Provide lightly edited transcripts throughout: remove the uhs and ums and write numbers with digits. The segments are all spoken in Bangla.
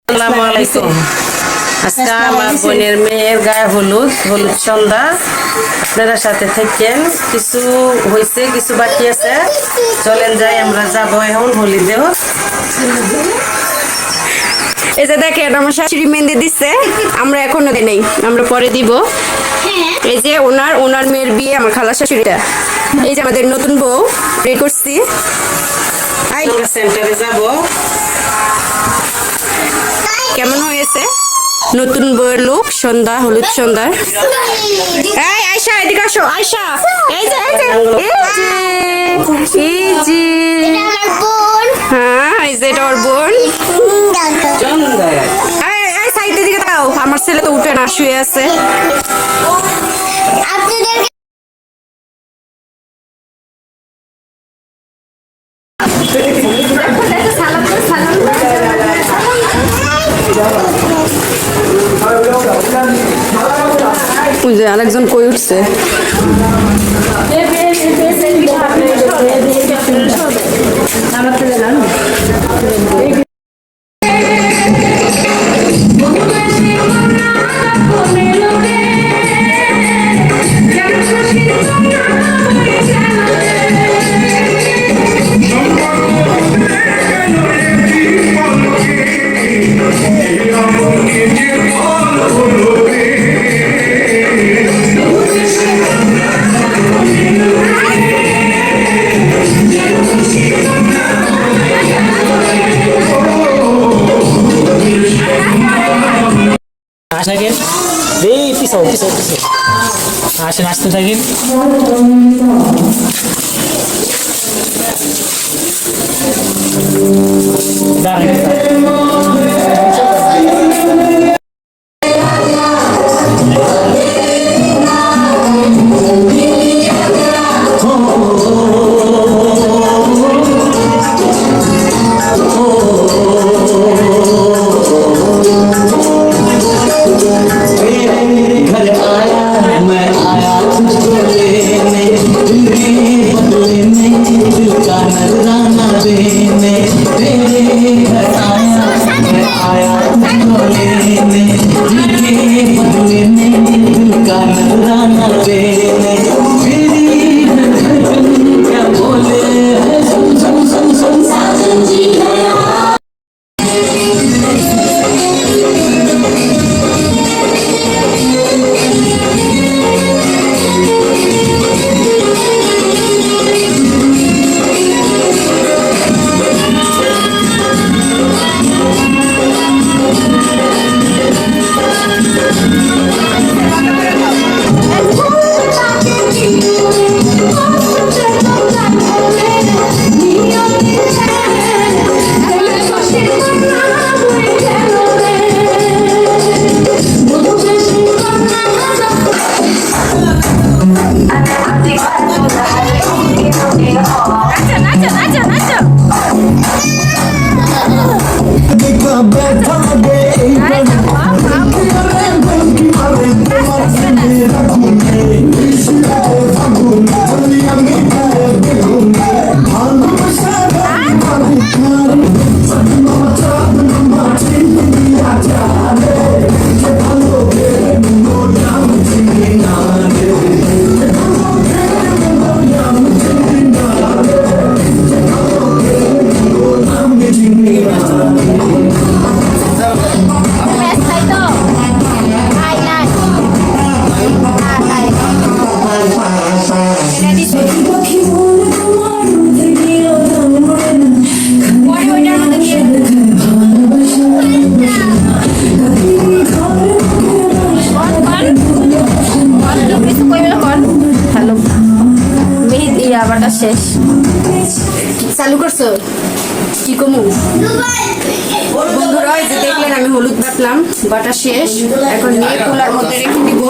আসসালামু আলাইকুম। আজকে আমার বোনের মেয়ের গায়ে হলুদ সন্ধ্যা। আপনারা সাথে থাকেন। কিছু হয়েছে, কিছু বাকি আছে। চলেন যাই, আমরা যাবো এখন হোলি দেও। এই যে দেখেন আমার শাশুড়ি মেহেন্দি দিচ্ছে, আমরা এখনো দিই নাই, আমরা পরে দিব। এই যে ওনার মেয়ের বিয়ে, আমার খালা শাশুড়িটা। এই যে আমাদের নতুন বউ রেডি করছি। আমরা সেন্টারে যাবো। কেমন হয়েছে নতুন বউয়ের লুক? সন্ধ্যা, হলুদ সন্ধ্যার। এই আয়শা, এদিকে আসো। আয়শা, এই যে হ্যাঁ, এই যে এটা ওর বোন। এই সাইডের দিকে দাও, আমার ছেলে তো উঠে না, শুয়ে আছে। ওই যে আরেকজন কই উঠছে। থাকেন পিছাও পিছাও পিছাও আসেন, আসতে থাকেন। আবারটা শেষ চালু করছো কি কমু বন্ধুরা? এই যে দেখলেন আমি হলুদ বাটলাম, বাটা শেষ। এখন নিয়ে কুলার মধ্যে রেখে দিব।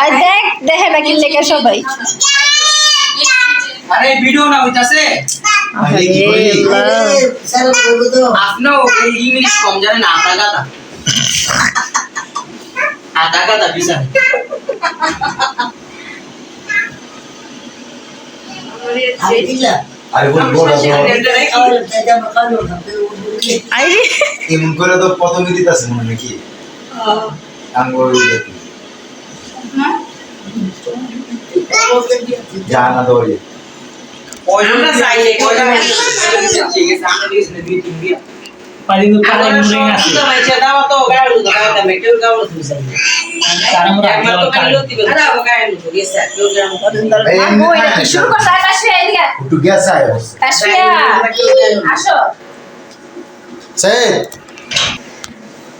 আর দেখে না কিনলে কে সবাই আরে ভিডিও না হইতাছে আপনিও এই ইংলিশ কম জানেন না আধা গাদা বিচার আরে এমন করে তো প্রথমে দিতেছে মনে নাকি আঙ্গুর জানা দৌড়ে আমরা চাইলে ঠিক আছে আমরা দিয়েছি দুই তিন দিয়া পারি তো কালে মনে আছে তো ভাই দাও তো গাড়ি দাও দাও মেটেল গাও তো চাই তার আমরা একমাত্র কালি লতি বল আরে ও গাড়ি তো গেছে কেউ জানো আগো এটা শুরু কর তাই কাছে এদিকে একটু গ্যাস আয় কাশিয়া আসো সেই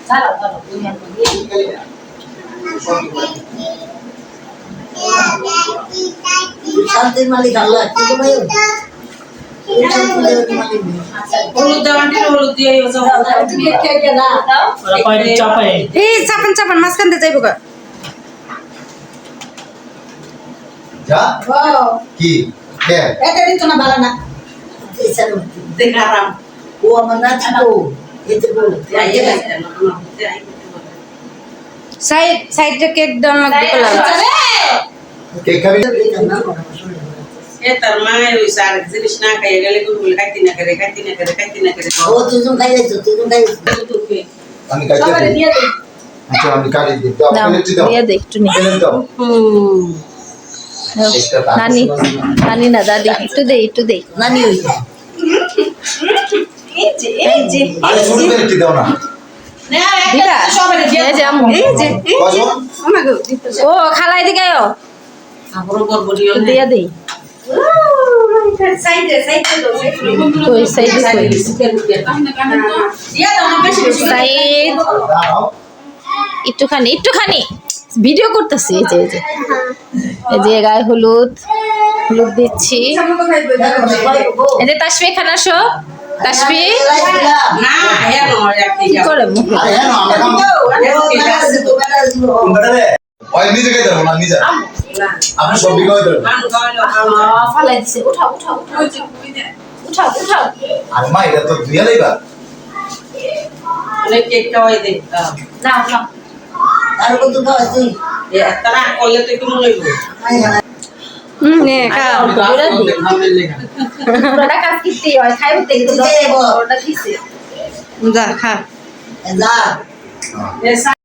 চলো চলো দুনিয়া শান্তির মালিক আল্লাহ কিন্তু ভাই হলুদ দেওয়ান্টি হলুদ দিয়ে না ওরা পানি চাপায় এই চাপান চাপান মাঝখান দিয়ে যাইবো গা যা কি কে এটা দিত না ভালো না দেখারাম ও আমার না ছিল এতে বল সাইডে কেক দাও না দিকলা কে খাবি এ তার মায়ের ওই সার জিনিস না খাইয়ে গেলে গুল খাইতে না করে ও তুই খাই যাইছো তুই খাই আমি কাটে দিই আচ্ছা আমি কাটে দিই দাও প্লেট দাও দিয়ে দে একটু নি প্লেট দাও নানি নানি না দাদি একটু দে নানি হই এই যে আরে ছোট প্লেট দাও না দিলা এই যে আম্মু এই যে কত ও খালাই দিকে আয় আবরো বরবরিও দিয়া দেই সাইডে ওই সাইডে কই দিয়া দাও না বেশি বেশি সাইড দাও একটুখানি ভিডিও করতেছি এই যে গায়ে হলুদ দিচ্ছি এই যে তাসফি খানা আসো তাসফি না হে নয় কি করে মুখ আরে হ্যাঁ আমরা খাবো কোনটা রে ওই নিজে খাইতে পারবো না নিজে আপনি সব বিকাই দেবেন ফালাই দিছে উঠাও আর মা এটা তো ধুইয়া লইবা অনেক কেক খাওয়াই দে নাও আর কত খাওয়া তুই তারা করলে তো একটু মনে হইব নে খাও পুরোটা কাজ কিতে হয় খাইবো তো একটু পুরোটা দিছে যা খা যা এ